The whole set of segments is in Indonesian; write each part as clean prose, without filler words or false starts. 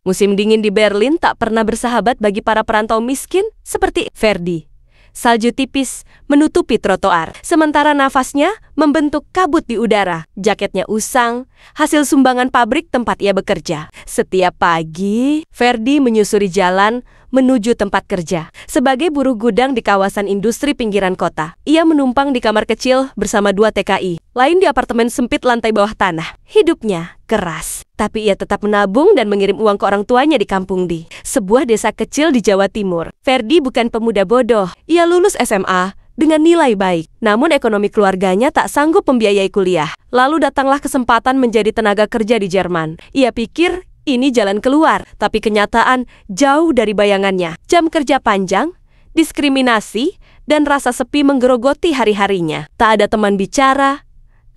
Musim dingin di Berlin tak pernah bersahabat bagi para perantau miskin seperti Ferdi. Salju tipis menutupi trotoar, sementara nafasnya membentuk kabut di udara. Jaketnya usang, hasil sumbangan pabrik tempat ia bekerja. Setiap pagi, Ferdi menyusuri jalan menuju tempat kerja. Sebagai buruh gudang di kawasan industri pinggiran kota, ia menumpang di kamar kecil bersama 2 TKI, lain di apartemen sempit lantai bawah tanah. Hidupnya keras, tapi ia tetap menabung dan mengirim uang ke orang tuanya di Kampung Di, sebuah desa kecil di Jawa Timur. Ferdi bukan pemuda bodoh. Ia lulus SMA dengan nilai baik, namun ekonomi keluarganya tak sanggup membiayai kuliah. Lalu datanglah kesempatan menjadi tenaga kerja di Jerman. Ia pikir ini jalan keluar, tapi kenyataan jauh dari bayangannya. Jam kerja panjang, diskriminasi, dan rasa sepi menggerogoti hari-harinya. Tak ada teman bicara,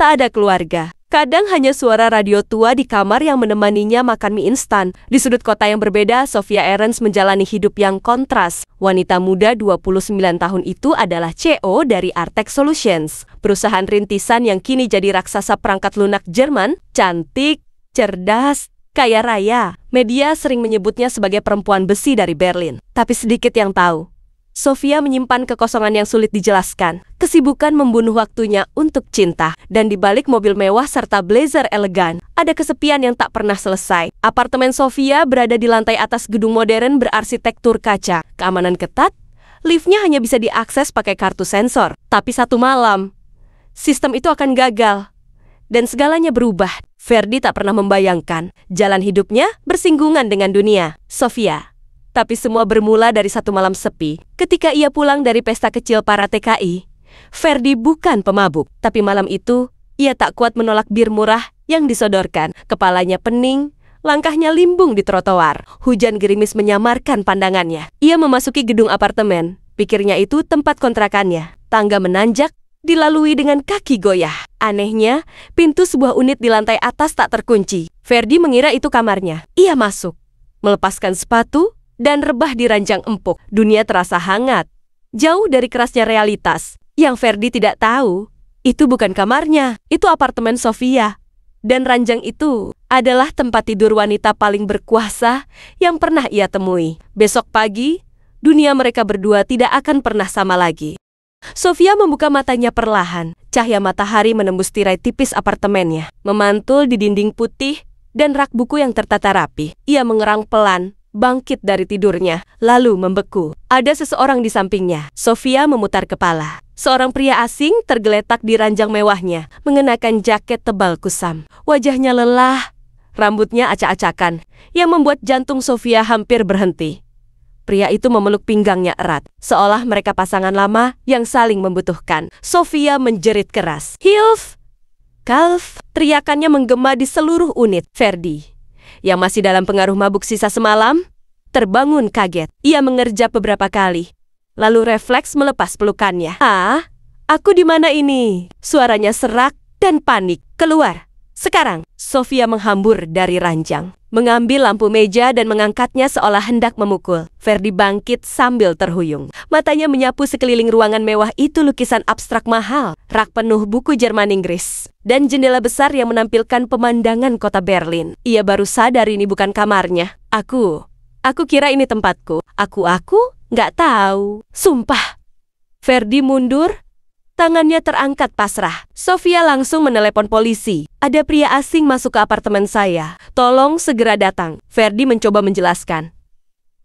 tak ada keluarga. Kadang hanya suara radio tua di kamar yang menemaninya makan mie instan. Di sudut kota yang berbeda, Sophia Ahrens menjalani hidup yang kontras. Wanita muda 29 tahun itu adalah CEO dari Artex Solutions, perusahaan rintisan yang kini jadi raksasa perangkat lunak Jerman. Cantik, cerdas, kaya raya. Media sering menyebutnya sebagai perempuan besi dari Berlin. Tapi sedikit yang tahu. Sophia menyimpan kekosongan yang sulit dijelaskan. Kesibukan membunuh waktunya untuk cinta. Dan di balik mobil mewah serta blazer elegan, ada kesepian yang tak pernah selesai. Apartemen Sophia berada di lantai atas gedung modern berarsitektur kaca. Keamanan ketat, liftnya hanya bisa diakses pakai kartu sensor. Tapi satu malam, sistem itu akan gagal. Dan segalanya berubah. Ferdi tak pernah membayangkan jalan hidupnya bersinggungan dengan dunia Sophia. Tapi semua bermula dari satu malam sepi. Ketika ia pulang dari pesta kecil para TKI, Ferdi bukan pemabuk. Tapi malam itu, ia tak kuat menolak bir murah yang disodorkan. Kepalanya pening, langkahnya limbung di trotoar. Hujan gerimis menyamarkan pandangannya. Ia memasuki gedung apartemen. Pikirnya itu tempat kontrakannya. Tangga menanjak, dilalui dengan kaki goyah. Anehnya, pintu sebuah unit di lantai atas tak terkunci. Ferdi mengira itu kamarnya. Ia masuk, melepaskan sepatu, dan rebah di ranjang empuk. Dunia terasa hangat, jauh dari kerasnya realitas. Yang Ferdi tidak tahu, itu bukan kamarnya, itu apartemen Sophia. Dan ranjang itu adalah tempat tidur wanita paling berkuasa yang pernah ia temui. Besok pagi, dunia mereka berdua tidak akan pernah sama lagi. Sophia membuka matanya perlahan. Cahaya matahari menembus tirai tipis apartemennya, memantul di dinding putih dan rak buku yang tertata rapi. Ia mengerang pelan, bangkit dari tidurnya, lalu membeku. Ada seseorang di sampingnya. Sophia memutar kepala. Seorang pria asing tergeletak di ranjang mewahnya, mengenakan jaket tebal kusam. Wajahnya lelah, rambutnya acak-acakan, yang membuat jantung Sophia hampir berhenti. Pria itu memeluk pinggangnya erat, seolah mereka pasangan lama yang saling membutuhkan. Sophia menjerit keras. "Hilf! Kalf!" Teriakannya menggema di seluruh unit. Ferdi, yang masih dalam pengaruh mabuk sisa semalam, terbangun kaget. Ia mengerjap beberapa kali, lalu refleks melepas pelukannya. "Ah, aku di mana ini?" Suaranya serak dan panik. "Keluar, sekarang!" Sophia menghambur dari ranjang, mengambil lampu meja dan mengangkatnya seolah hendak memukul. Ferdi bangkit sambil terhuyung. Matanya menyapu sekeliling ruangan mewah itu lukisan abstrak mahal, rak penuh buku Jerman Inggris, dan jendela besar yang menampilkan pemandangan kota Berlin. Ia baru sadar ini bukan kamarnya. Aku kira ini tempatku. Aku nggak tahu. Sumpah. Ferdi mundur, tangannya terangkat pasrah. Sophia langsung menelepon polisi. "Ada pria asing masuk ke apartemen saya. Tolong segera datang." Ferdi mencoba menjelaskan,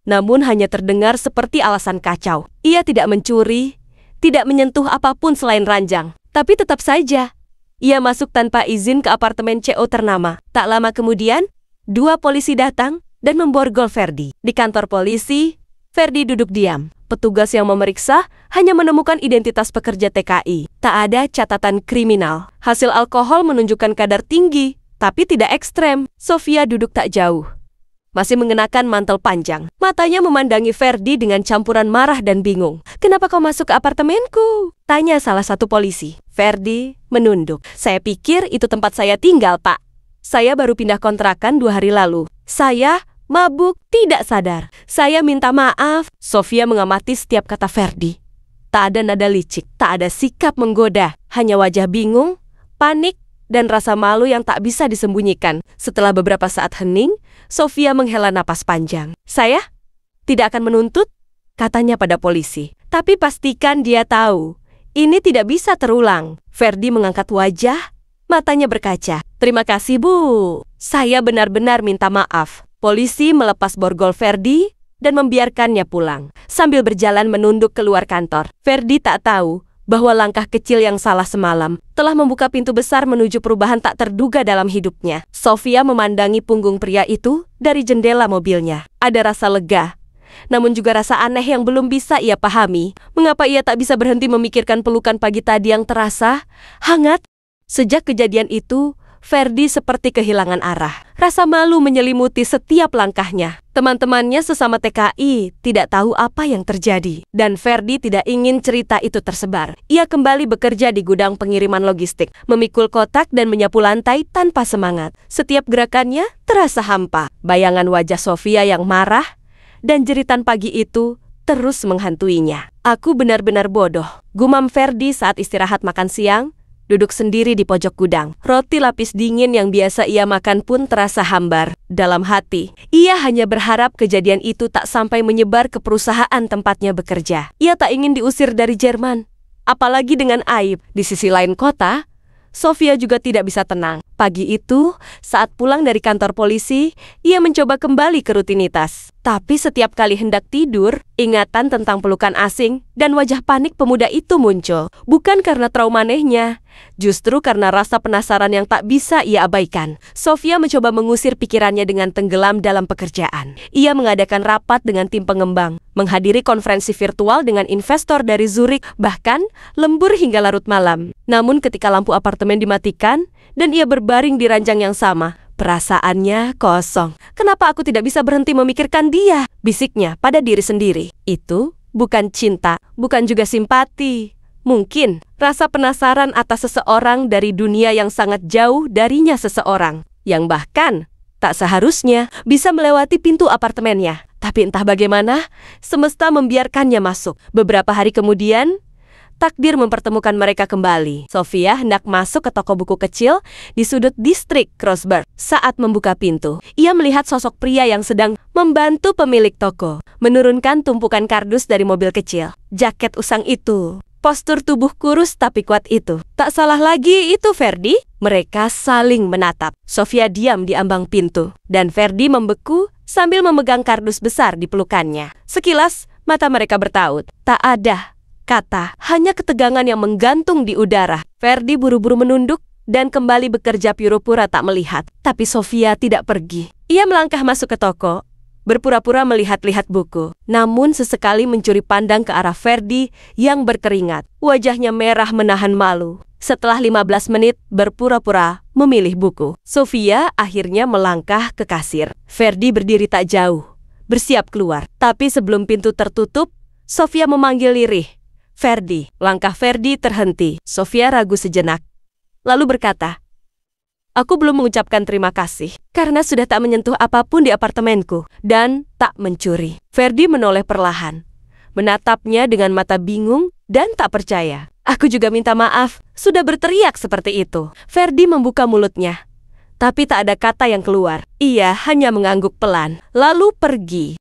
namun hanya terdengar seperti alasan kacau. Ia tidak mencuri, tidak menyentuh apapun selain ranjang. Tapi tetap saja, ia masuk tanpa izin ke apartemen CEO ternama. Tak lama kemudian, 2 polisi datang dan memborgol Ferdi. Di kantor polisi, Ferdi duduk diam. Petugas yang memeriksa hanya menemukan identitas pekerja TKI. Tak ada catatan kriminal. Hasil alkohol menunjukkan kadar tinggi, tapi tidak ekstrem. Sophia duduk tak jauh, masih mengenakan mantel panjang. Matanya memandangi Ferdi dengan campuran marah dan bingung. "Kenapa kau masuk ke apartemenku?" tanya salah satu polisi. Ferdi menunduk. "Saya pikir itu tempat saya tinggal, Pak. Saya baru pindah kontrakan 2 hari lalu. Saya mabuk, tidak sadar. Saya minta maaf." Sophia mengamati setiap kata Ferdi. Tak ada nada licik, tak ada sikap menggoda, hanya wajah bingung, panik, dan rasa malu yang tak bisa disembunyikan. Setelah beberapa saat hening, Sofia menghela napas panjang. "Saya tidak akan menuntut," katanya pada polisi. "Tapi pastikan dia tahu, ini tidak bisa terulang." Ferdi mengangkat wajah, matanya berkaca. "Terima kasih, Bu. Saya benar-benar minta maaf." Polisi melepas borgol Ferdi dan membiarkannya pulang. Sambil berjalan menunduk keluar kantor, Ferdi tak tahu bahwa langkah kecil yang salah semalam telah membuka pintu besar menuju perubahan tak terduga dalam hidupnya. Sofia memandangi punggung pria itu dari jendela mobilnya. Ada rasa lega, namun juga rasa aneh yang belum bisa ia pahami. Mengapa ia tak bisa berhenti memikirkan pelukan pagi tadi yang terasa hangat? Sejak kejadian itu, Ferdi seperti kehilangan arah. Rasa malu menyelimuti setiap langkahnya. Teman-temannya sesama TKI tidak tahu apa yang terjadi. Dan Ferdi tidak ingin cerita itu tersebar. Ia kembali bekerja di gudang pengiriman logistik, memikul kotak dan menyapu lantai tanpa semangat. Setiap gerakannya terasa hampa. Bayangan wajah Sofia yang marah dan jeritan pagi itu terus menghantuinya. "Aku benar-benar bodoh," gumam Ferdi saat istirahat makan siang, duduk sendiri di pojok gudang. Roti lapis dingin yang biasa ia makan pun terasa hambar. Dalam hati, ia hanya berharap kejadian itu tak sampai menyebar ke perusahaan tempatnya bekerja. Ia tak ingin diusir dari Jerman, apalagi dengan aib. Di sisi lain kota, Sofia juga tidak bisa tenang. Pagi itu, saat pulang dari kantor polisi, ia mencoba kembali ke rutinitas. Tapi setiap kali hendak tidur, ingatan tentang pelukan asing dan wajah panik pemuda itu muncul. Bukan karena trauma anehnya, justru karena rasa penasaran yang tak bisa ia abaikan. Sofia mencoba mengusir pikirannya dengan tenggelam dalam pekerjaan. Ia mengadakan rapat dengan tim pengembang, menghadiri konferensi virtual dengan investor dari Zurich, bahkan lembur hingga larut malam. Namun ketika lampu apartemen dimatikan dan ia berbaring di ranjang yang sama, perasaannya kosong. "Kenapa aku tidak bisa berhenti memikirkan dia?" bisiknya pada diri sendiri. Itu bukan cinta, bukan juga simpati. Mungkin rasa penasaran atas seseorang dari dunia yang sangat jauh darinya seseorang, yang bahkan tak seharusnya bisa melewati pintu apartemennya. Tapi entah bagaimana, semesta membiarkannya masuk. Beberapa hari kemudian, takdir mempertemukan mereka kembali. Sofia hendak masuk ke toko buku kecil di sudut distrik Kreuzberg. Saat membuka pintu, ia melihat sosok pria yang sedang membantu pemilik toko menurunkan tumpukan kardus dari mobil kecil. Jaket usang itu, postur tubuh kurus tapi kuat itu. Tak salah lagi itu Ferdi. Mereka saling menatap. Sofia diam di ambang pintu, dan Ferdi membeku sambil memegang kardus besar di pelukannya. Sekilas, mata mereka bertaut. Tak ada kata, hanya ketegangan yang menggantung di udara. Ferdi buru-buru menunduk dan kembali bekerja pura-pura tak melihat. Tapi Sofia tidak pergi. Ia melangkah masuk ke toko, berpura-pura melihat-lihat buku. Namun sesekali mencuri pandang ke arah Ferdi yang berkeringat. Wajahnya merah menahan malu. Setelah 15 menit berpura-pura memilih buku, Sofia akhirnya melangkah ke kasir. Ferdi berdiri tak jauh, bersiap keluar. Tapi sebelum pintu tertutup, Sofia memanggil lirih, "Ferdi." Langkah Ferdi terhenti. Sofia ragu sejenak, lalu berkata, "Aku belum mengucapkan terima kasih karena sudah tak menyentuh apapun di apartemenku dan tak mencuri." Ferdi menoleh perlahan, menatapnya dengan mata bingung dan tak percaya. "Aku juga minta maaf, sudah berteriak seperti itu." Ferdi membuka mulutnya, tapi tak ada kata yang keluar. Ia hanya mengangguk pelan, lalu pergi,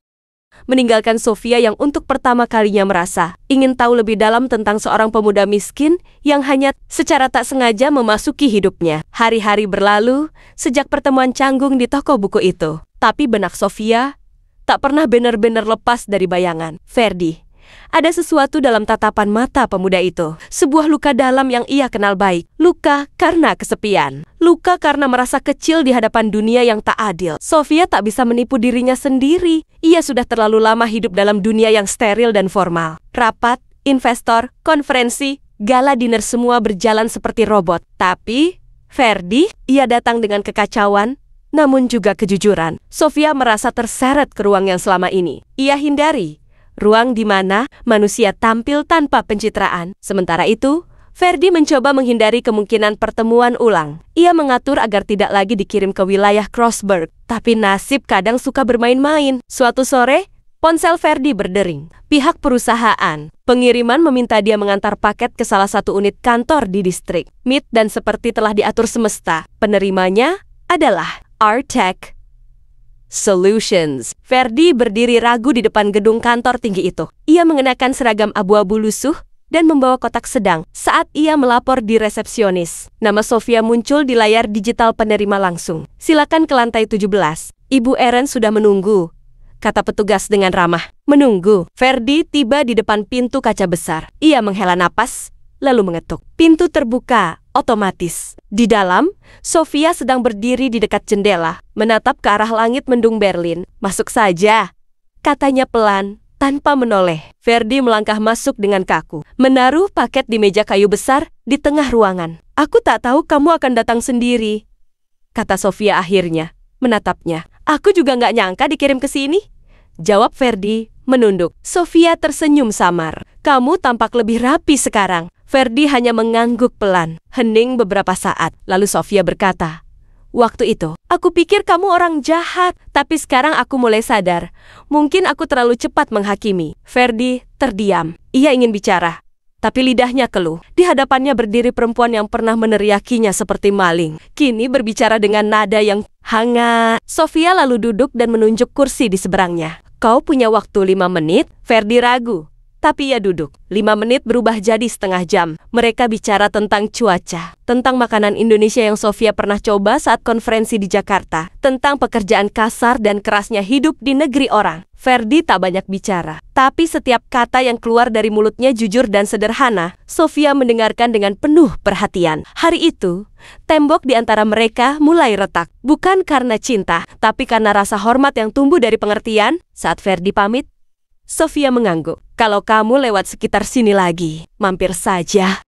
meninggalkan Sofia yang untuk pertama kalinya merasa ingin tahu lebih dalam tentang seorang pemuda miskin yang hanya secara tak sengaja memasuki hidupnya. Hari-hari berlalu sejak pertemuan canggung di toko buku itu. Tapi benak Sofia tak pernah benar-benar lepas dari bayangan Ferdi. Ada sesuatu dalam tatapan mata pemuda itu. Sebuah luka dalam yang ia kenal baik. Luka karena kesepian. Luka karena merasa kecil di hadapan dunia yang tak adil. Sofia tak bisa menipu dirinya sendiri. Ia sudah terlalu lama hidup dalam dunia yang steril dan formal. Rapat, investor, konferensi, gala dinner semua berjalan seperti robot. Tapi Ferdi, ia datang dengan kekacauan, namun juga kejujuran. Sofia merasa terseret ke ruang yang selama ini ia hindari. Ruang di mana manusia tampil tanpa pencitraan. Sementara itu, Ferdi mencoba menghindari kemungkinan pertemuan ulang. Ia mengatur agar tidak lagi dikirim ke wilayah Kreuzberg. Tapi nasib kadang suka bermain-main. Suatu sore, Ponsel Ferdi berdering. Pihak perusahaan pengiriman meminta dia mengantar paket ke salah satu unit kantor di distrik Mid dan seperti telah diatur semesta, penerimanya adalah Artech Solutions. Ferdi berdiri ragu di depan gedung kantor tinggi itu. Ia mengenakan seragam abu-abu lusuh dan membawa kotak sedang saat ia melapor di resepsionis. Nama Sofia muncul di layar digital penerima langsung. Silakan ke lantai 17. Ibu Eren sudah menunggu, kata petugas dengan ramah. Menunggu. Ferdi tiba di depan pintu kaca besar. Ia menghela napas, lalu mengetuk. Pintu terbuka otomatis. Di dalam, Sofia sedang berdiri di dekat jendela, menatap ke arah langit mendung Berlin. Masuk saja, katanya pelan, tanpa menoleh. Ferdi melangkah masuk dengan kaku, menaruh paket di meja kayu besar di tengah ruangan. Aku tak tahu kamu akan datang sendiri, kata Sofia akhirnya, menatapnya. Aku juga nggak nyangka dikirim ke sini, jawab Ferdi, menunduk. Sofia tersenyum samar. Kamu tampak lebih rapi sekarang. Ferdi hanya mengangguk pelan, hening beberapa saat. Lalu Sofia berkata, waktu itu, aku pikir kamu orang jahat, tapi sekarang aku mulai sadar. Mungkin aku terlalu cepat menghakimi. Ferdi terdiam. Ia ingin bicara, tapi lidahnya keluh. Di hadapannya berdiri perempuan yang pernah meneriakinya seperti maling. Kini berbicara dengan nada yang hangat. Sofia lalu duduk dan menunjuk kursi di seberangnya. Kau punya waktu 5 menit? Ferdi ragu. Tapi ia duduk. 5 menit berubah jadi setengah jam. Mereka bicara tentang cuaca, tentang makanan Indonesia yang Sofia pernah coba saat konferensi di Jakarta, tentang pekerjaan kasar dan kerasnya hidup di negeri orang. Ferdi tak banyak bicara, tapi setiap kata yang keluar dari mulutnya jujur dan sederhana. Sofia mendengarkan dengan penuh perhatian. Hari itu, tembok di antara mereka mulai retak. Bukan karena cinta, tapi karena rasa hormat yang tumbuh dari pengertian. Saat Ferdi pamit, Sofia mengangguk. Kalau kamu lewat sekitar sini lagi, mampir saja.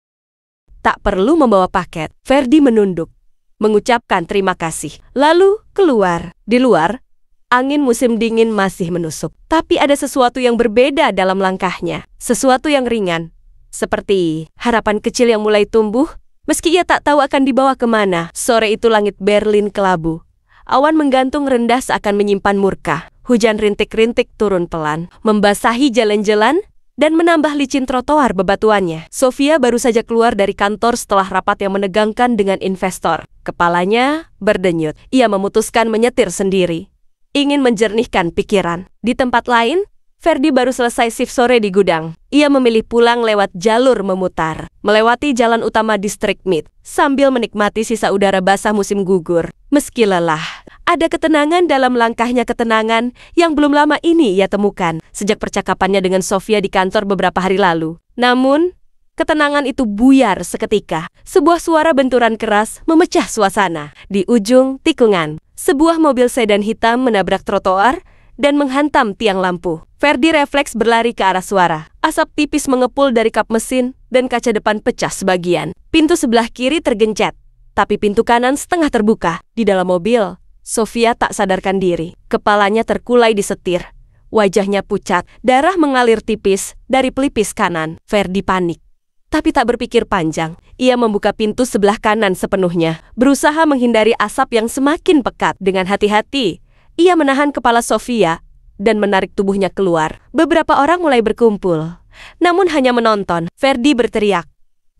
Tak perlu membawa paket. Ferdi menunduk, mengucapkan terima kasih. Lalu keluar. Di luar, angin musim dingin masih menusuk. Tapi ada sesuatu yang berbeda dalam langkahnya. Sesuatu yang ringan. Seperti harapan kecil yang mulai tumbuh, meski ia tak tahu akan dibawa kemana. Sore itu langit Berlin kelabu. Awan menggantung rendah seakan menyimpan murka. Hujan rintik-rintik turun pelan, membasahi jalan-jalan dan menambah licin trotoar bebatuannya. Sofia baru saja keluar dari kantor setelah rapat yang menegangkan dengan investor. Kepalanya berdenyut. Ia memutuskan menyetir sendiri, ingin menjernihkan pikiran. Di tempat lain, Ferdi baru selesai shift sore di gudang. Ia memilih pulang lewat jalur memutar, melewati jalan utama distrik Mid, sambil menikmati sisa udara basah musim gugur. Meski lelah, ada ketenangan dalam langkahnya, ketenangan yang belum lama ini ia temukan sejak percakapannya dengan Sofia di kantor beberapa hari lalu. Namun, ketenangan itu buyar seketika. Sebuah suara benturan keras memecah suasana. Di ujung tikungan, sebuah mobil sedan hitam menabrak trotoar dan menghantam tiang lampu. Ferdi refleks berlari ke arah suara. Asap tipis mengepul dari kap mesin dan kaca depan pecah sebagian. Pintu sebelah kiri tergencet, tapi pintu kanan setengah terbuka. Di dalam mobil, Sofia tak sadarkan diri. Kepalanya terkulai di setir. Wajahnya pucat, darah mengalir tipis dari pelipis kanan. Ferdi panik, tapi tak berpikir panjang. Ia membuka pintu sebelah kanan sepenuhnya, berusaha menghindari asap yang semakin pekat. Dengan hati-hati, ia menahan kepala Sofia dan menarik tubuhnya keluar. Beberapa orang mulai berkumpul, namun hanya menonton. Ferdi berteriak,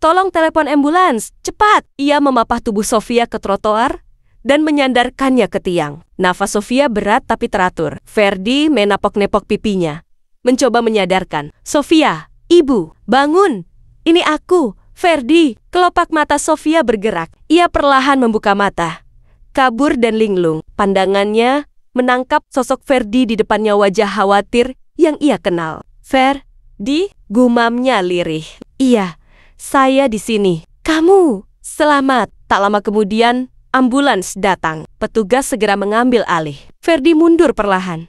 "Tolong telepon ambulans, cepat!" Ia memapah tubuh Sofia ke trotoar dan menyandarkannya ke tiang. Nafas Sofia berat tapi teratur. Ferdi menapok-nepok pipinya, mencoba menyadarkan. "Sofia, ibu, bangun! Ini aku, Ferdi." Kelopak mata Sofia bergerak. Ia perlahan membuka mata, kabur dan linglung. Pandangannya menangkap sosok Ferdi di depannya, wajah khawatir yang ia kenal. "Ferdi," gumamnya lirih. "Iya, saya di sini. Kamu selamat." Tak lama kemudian, ambulans datang. Petugas segera mengambil alih. Ferdi mundur perlahan.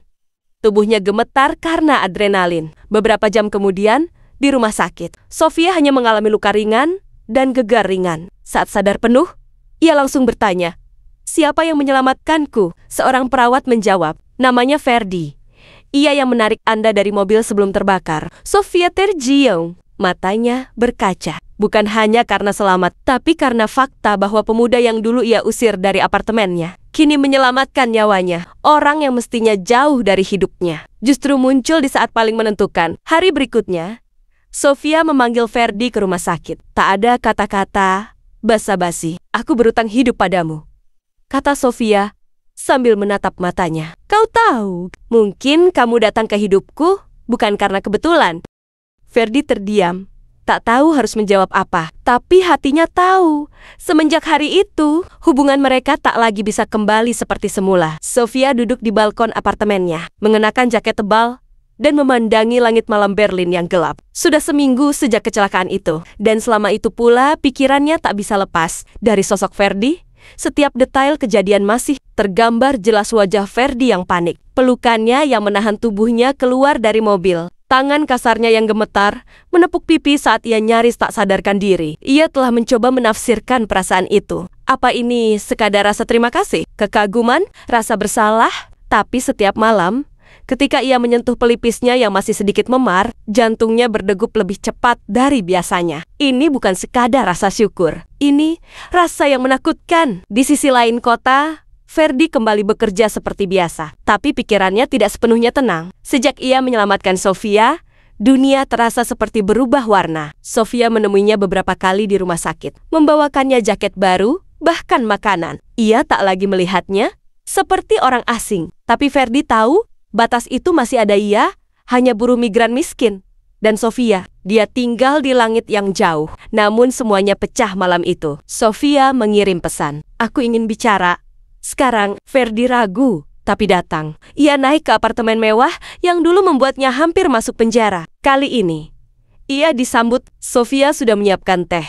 Tubuhnya gemetar karena adrenalin. Beberapa jam kemudian, di rumah sakit, Sofia hanya mengalami luka ringan dan gegar ringan. Saat sadar penuh, ia langsung bertanya, "Siapa yang menyelamatkanku?" Seorang perawat menjawab, "Namanya Ferdi. Ia yang menarik Anda dari mobil sebelum terbakar." Sofia tergiung. Matanya berkaca. Bukan hanya karena selamat, tapi karena fakta bahwa pemuda yang dulu ia usir dari apartemennya kini menyelamatkan nyawanya. Orang yang mestinya jauh dari hidupnya justru muncul di saat paling menentukan. Hari berikutnya, Sofia memanggil Ferdi ke rumah sakit. Tak ada kata-kata basa-basi. "Aku berutang hidup padamu," kata Sofia sambil menatap matanya. "Kau tahu, mungkin kamu datang ke hidupku bukan karena kebetulan." Ferdi terdiam, tak tahu harus menjawab apa. Tapi hatinya tahu, semenjak hari itu, hubungan mereka tak lagi bisa kembali seperti semula. Sofia duduk di balkon apartemennya, mengenakan jaket tebal, dan memandangi langit malam Berlin yang gelap. Sudah seminggu sejak kecelakaan itu, dan selama itu pula pikirannya tak bisa lepas dari sosok Ferdi. Setiap detail kejadian masih tergambar jelas wajah Ferdi yang panik. Pelukannya yang menahan tubuhnya keluar dari mobil. Tangan kasarnya yang gemetar menepuk pipi saat ia nyaris tak sadarkan diri. Ia telah mencoba menafsirkan perasaan itu. Apa ini sekadar rasa terima kasih, kekaguman, rasa bersalah? Tapi setiap malam, ketika ia menyentuh pelipisnya yang masih sedikit memar, jantungnya berdegup lebih cepat dari biasanya. Ini bukan sekadar rasa syukur. Ini rasa yang menakutkan. Di sisi lain kota, Ferdi kembali bekerja seperti biasa. Tapi pikirannya tidak sepenuhnya tenang. Sejak ia menyelamatkan Sofia, dunia terasa seperti berubah warna. Sofia menemuinya beberapa kali di rumah sakit, membawakannya jaket baru, bahkan makanan. Ia tak lagi melihatnya seperti orang asing. Tapi Ferdi tahu, batas itu masih ada. Ia hanya buruh migran miskin. Dan Sofia, dia tinggal di langit yang jauh. Namun semuanya pecah malam itu. Sofia mengirim pesan, "Aku ingin bicara." Sekarang, Ferdi ragu, tapi datang. Ia naik ke apartemen mewah yang dulu membuatnya hampir masuk penjara. Kali ini, ia disambut. Sofia sudah menyiapkan teh,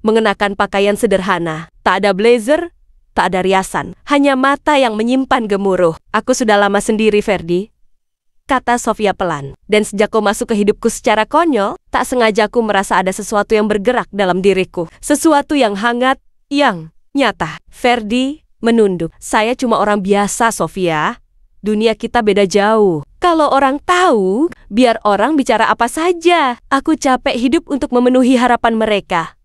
mengenakan pakaian sederhana. Tak ada blazer, tak ada riasan, hanya mata yang menyimpan gemuruh. "Aku sudah lama sendiri, Ferdi," kata Sofia pelan. "Dan sejak kau masuk ke hidupku secara konyol, tak sengaja aku merasa ada sesuatu yang bergerak dalam diriku. Sesuatu yang hangat, yang nyata." Ferdi menunduk. "Saya cuma orang biasa, Sofia. Dunia kita beda jauh. Kalau orang tahu, biar orang bicara apa saja. Aku capek hidup untuk memenuhi harapan mereka."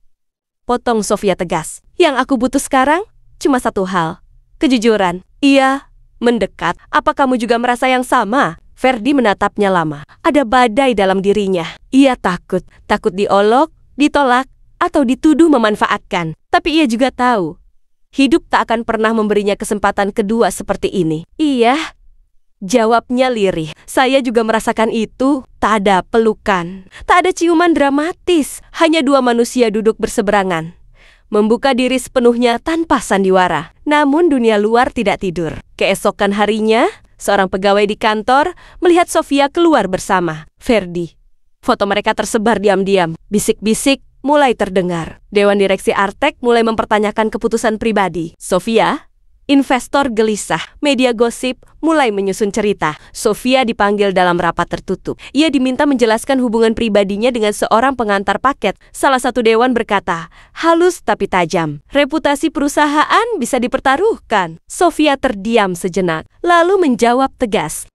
Potong Sofia tegas. "Yang aku butuh sekarang cuma satu hal, kejujuran." Ia mendekat. "Apa kamu juga merasa yang sama?" Ferdi menatapnya lama. Ada badai dalam dirinya. Ia takut diolok, ditolak, atau dituduh memanfaatkan. Tapi ia juga tahu, hidup tak akan pernah memberinya kesempatan kedua seperti ini. "Iya," jawabnya lirih. "Saya juga merasakan itu." Tak ada pelukan, tak ada ciuman dramatis. Hanya dua manusia duduk berseberangan, membuka diri sepenuhnya tanpa sandiwara. Namun dunia luar tidak tidur. Keesokan harinya, seorang pegawai di kantor melihat Sofia keluar bersama Ferdi. Foto mereka tersebar diam-diam. Bisik-bisik mulai terdengar. Dewan Direksi Artek mulai mempertanyakan keputusan pribadi Sofia. Investor gelisah. Media gosip mulai menyusun cerita. Sofia dipanggil dalam rapat tertutup. Ia diminta menjelaskan hubungan pribadinya dengan seorang pengantar paket. Salah satu dewan berkata, halus tapi tajam, "Reputasi perusahaan bisa dipertaruhkan." Sofia terdiam sejenak, lalu menjawab tegas,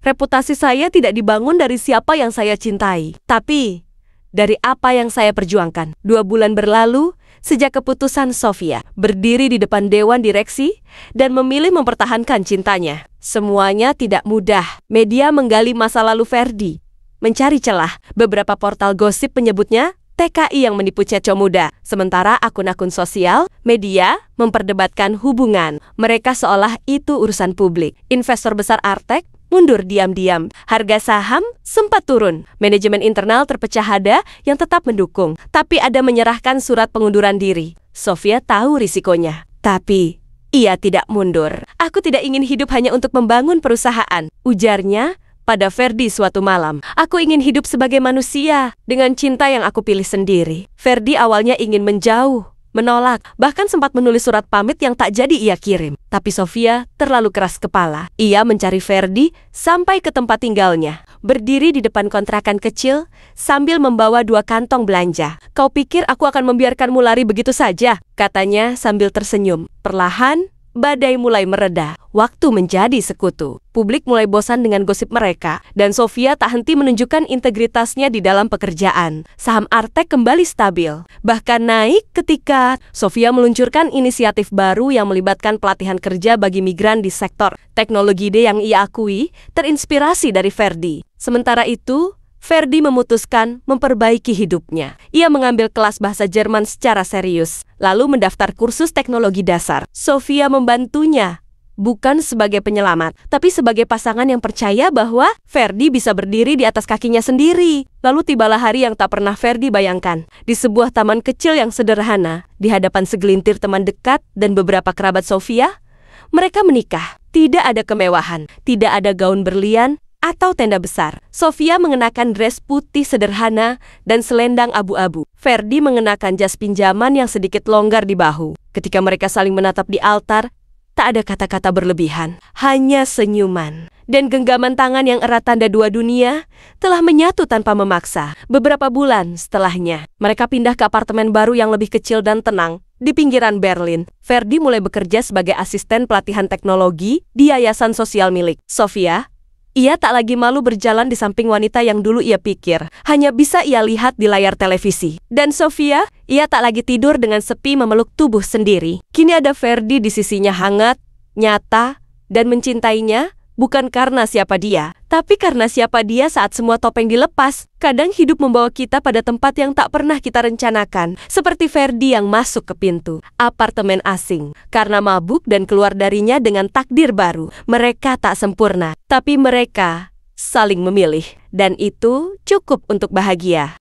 "Reputasi saya tidak dibangun dari siapa yang saya cintai, tapi dari apa yang saya perjuangkan." 2 bulan berlalu sejak keputusan Sofia berdiri di depan Dewan Direksi dan memilih mempertahankan cintanya. Semuanya tidak mudah. Media menggali masa lalu Ferdi, mencari celah. Beberapa portal gosip menyebutnya TKI yang menipu ceco muda. Sementara akun-akun sosial media memperdebatkan hubungan mereka seolah itu urusan publik. Investor besar Artek mundur diam-diam. Harga saham sempat turun. Manajemen internal terpecah, ada yang tetap mendukung, tapi ada menyerahkan surat pengunduran diri. Sofia tahu risikonya, tapi ia tidak mundur. "Aku tidak ingin hidup hanya untuk membangun perusahaan," ujarnya pada Ferdi suatu malam. "Aku ingin hidup sebagai manusia dengan cinta yang aku pilih sendiri." Ferdi awalnya ingin menjauh, menolak, bahkan sempat menulis surat pamit yang tak jadi ia kirim. Tapi Sofia terlalu keras kepala. Ia mencari Ferdi sampai ke tempat tinggalnya, berdiri di depan kontrakan kecil sambil membawa 2 kantong belanja. "Kau pikir aku akan membiarkanmu lari begitu saja?" katanya sambil tersenyum. Perlahan, badai mulai mereda. Waktu menjadi sekutu. Publik mulai bosan dengan gosip mereka, dan Sofia tak henti menunjukkan integritasnya di dalam pekerjaan. Saham Artek kembali stabil, bahkan naik ketika Sofia meluncurkan inisiatif baru yang melibatkan pelatihan kerja bagi migran di sektor teknologi yang ia akui terinspirasi dari Ferdi. Sementara itu, Ferdi memutuskan memperbaiki hidupnya. Ia mengambil kelas bahasa Jerman secara serius, lalu mendaftar kursus teknologi dasar. Sofia membantunya, bukan sebagai penyelamat, tapi sebagai pasangan yang percaya bahwa Ferdi bisa berdiri di atas kakinya sendiri. Lalu tibalah hari yang tak pernah Ferdi bayangkan. Di sebuah taman kecil yang sederhana, di hadapan segelintir teman dekat dan beberapa kerabat Sofia, mereka menikah. Tidak ada kemewahan, tidak ada gaun berlian atau tenda besar. Sofia mengenakan dress putih sederhana dan selendang abu-abu. Ferdi mengenakan jas pinjaman yang sedikit longgar di bahu. Ketika mereka saling menatap di altar, tak ada kata-kata berlebihan, hanya senyuman. Dan genggaman tangan yang erat tanda dua dunia telah menyatu tanpa memaksa. Beberapa bulan setelahnya, mereka pindah ke apartemen baru yang lebih kecil dan tenang di pinggiran Berlin. Ferdi mulai bekerja sebagai asisten pelatihan teknologi di yayasan sosial milik Sofia. Ia tak lagi malu berjalan di samping wanita yang dulu ia pikir hanya bisa ia lihat di layar televisi. Dan Sofia, ia tak lagi tidur dengan sepi memeluk tubuh sendiri. Kini ada Ferdi di sisinya hangat, nyata, dan mencintainya. Bukan karena siapa dia, tapi karena siapa dia saat semua topeng dilepas. Kadang hidup membawa kita pada tempat yang tak pernah kita rencanakan. Seperti Ferdi yang masuk ke pintu apartemen asing karena mabuk dan keluar darinya dengan takdir baru. Mereka tak sempurna, tapi mereka saling memilih. Dan itu cukup untuk bahagia.